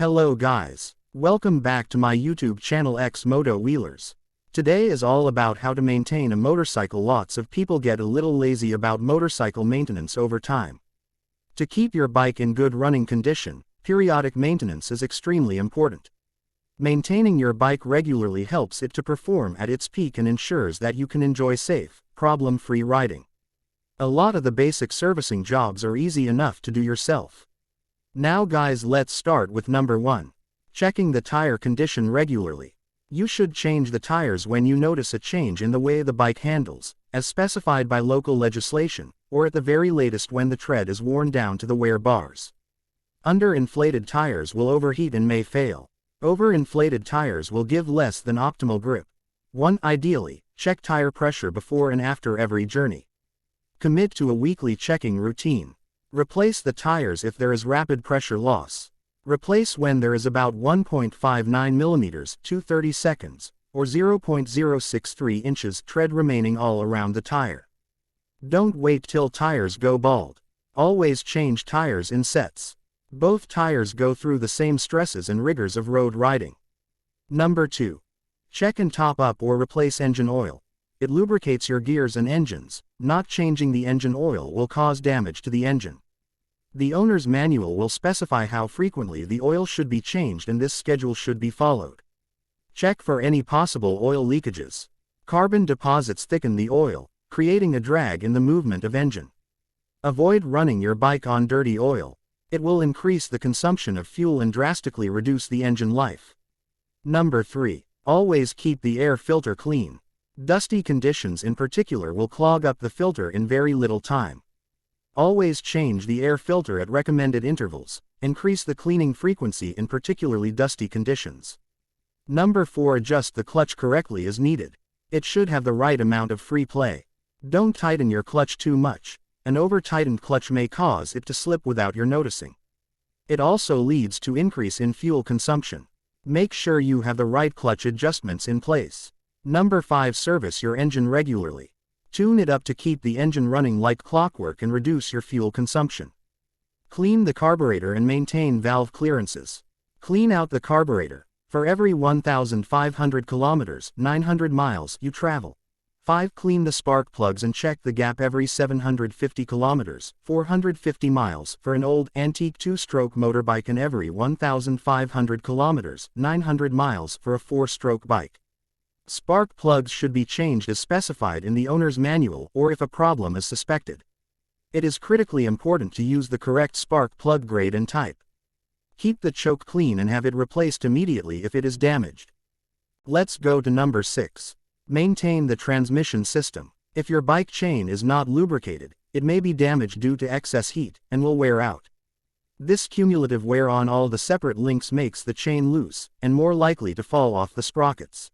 Hello guys. Welcome back to my YouTube channel X Moto Wheelers. Today is all about how to maintain a motorcycle. Lots of people get a little lazy about motorcycle maintenance over time. To keep your bike in good running condition, periodic maintenance is extremely important. Maintaining your bike regularly helps it to perform at its peak and ensures that you can enjoy safe, problem-free riding. A lot of the basic servicing jobs are easy enough to do yourself. Now guys, let's start with number 1. Checking the tire condition regularly. You should change the tires when you notice a change in the way the bike handles, as specified by local legislation, or at the very latest when the tread is worn down to the wear bars. Underinflated tires will overheat and may fail. Overinflated tires will give less than optimal grip. 1. Ideally, check tire pressure before and after every journey. Commit to a weekly checking routine. Replace the tires if there is rapid pressure loss. Replace when there is about 1.59 mm to 30 seconds, or 0.063 inches tread remaining all around the tire. Don't wait till tires go bald. Always change tires in sets. Both tires go through the same stresses and rigors of road riding. Number 2. Check and top up or replace engine oil. It lubricates your gears and engines. Not changing the engine oil will cause damage to the engine. The owner's manual will specify how frequently the oil should be changed, and this schedule should be followed. Check for any possible oil leakages. Carbon deposits thicken the oil, creating a drag in the movement of engine. Avoid running your bike on dirty oil. It will increase the consumption of fuel and drastically reduce the engine life. Number 3. Always keep the air filter clean. Dusty conditions in particular will clog up the filter in very little time. Always change the air filter at recommended intervals. Increase the cleaning frequency in particularly dusty conditions. Number 4. Adjust the clutch correctly as needed. It should have the right amount of free play. Don't tighten your clutch too much. An over-tightened clutch may cause it to slip without your noticing. It also leads to increase in fuel consumption. Make sure you have the right clutch adjustments in place. Number 5. Service your engine regularly. Tune it up to keep the engine running like clockwork and reduce your fuel consumption. Clean the carburetor and maintain valve clearances. Clean out the carburetor. For every 1,500 kilometers, 900 miles you travel. 5. Clean the spark plugs and check the gap every 750 kilometers, 450 miles for an old, antique 2-stroke motorbike, and every 1,500 kilometers, 900 miles for a 4-stroke bike. Spark plugs should be changed as specified in the owner's manual or if a problem is suspected. It is critically important to use the correct spark plug grade and type. Keep the choke clean and have it replaced immediately if it is damaged. Let's go to number 6. Maintain the transmission system. If your bike chain is not lubricated, it may be damaged due to excess heat and will wear out. This cumulative wear on all the separate links makes the chain loose and more likely to fall off the sprockets.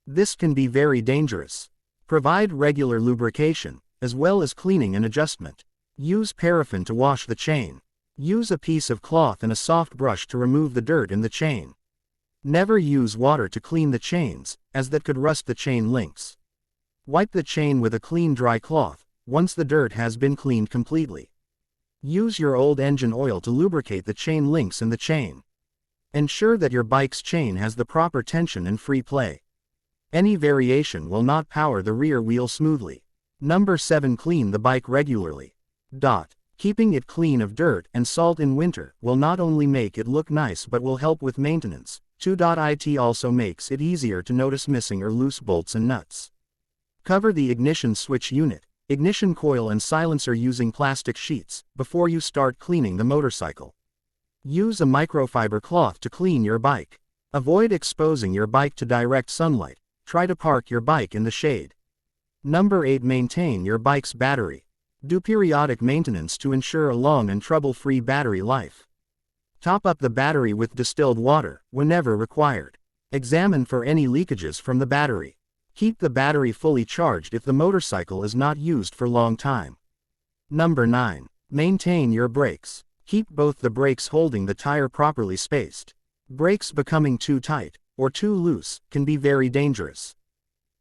This can be very dangerous. Provide regular lubrication, as well as cleaning and adjustment. Use paraffin to wash the chain. Use a piece of cloth and a soft brush to remove the dirt in the chain. Never use water to clean the chains, as that could rust the chain links. Wipe the chain with a clean dry cloth, once the dirt has been cleaned completely. Use your old engine oil to lubricate the chain links and the chain. Ensure that your bike's chain has the proper tension and free play. Any variation will not power the rear wheel smoothly. Number 7. Clean the bike regularly. Keeping it clean of dirt and salt in winter will not only make it look nice but will help with maintenance. 2. It also makes it easier to notice missing or loose bolts and nuts. Cover the ignition switch unit, ignition coil and silencer using plastic sheets before you start cleaning the motorcycle. Use a microfiber cloth to clean your bike. Avoid exposing your bike to direct sunlight. Try to park your bike in the shade. Number 8. Maintain your bike's battery. Do periodic maintenance to ensure a long and trouble-free battery life. Top up the battery with distilled water whenever required. Examine for any leakages from the battery. Keep the battery fully charged if the motorcycle is not used for a long time. Number 9. Maintain your brakes. Keep both the brakes holding the tire properly spaced. Brakes becoming too tight or too loose can be very dangerous.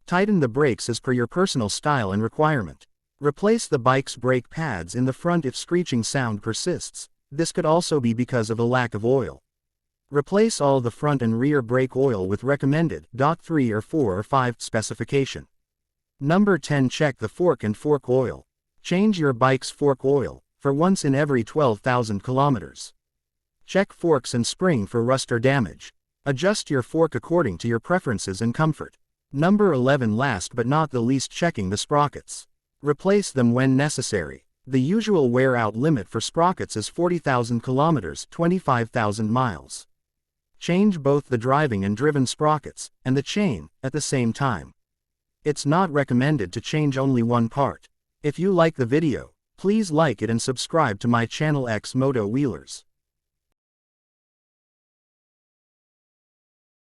Tighten the brakes as per your personal style and requirement. Replace the bike's brake pads in the front if screeching sound persists. This could also be because of a lack of oil. Replace all the front and rear brake oil with recommended .3 or 4 or 5 specification. Number 10. Check the fork and fork oil. Change your bike's fork oil for once in every 12,000 kilometers. Check forks and spring for rust or damage. Adjust your fork according to your preferences and comfort. Number 11. Last but not the least, checking the sprockets. Replace them when necessary. The usual wear-out limit for sprockets is 40,000 kilometers, 25,000 miles. Change both the driving and driven sprockets and the chain at the same time. It's not recommended to change only one part. If you like the video, please like it and subscribe to my channel X Moto Wheelers.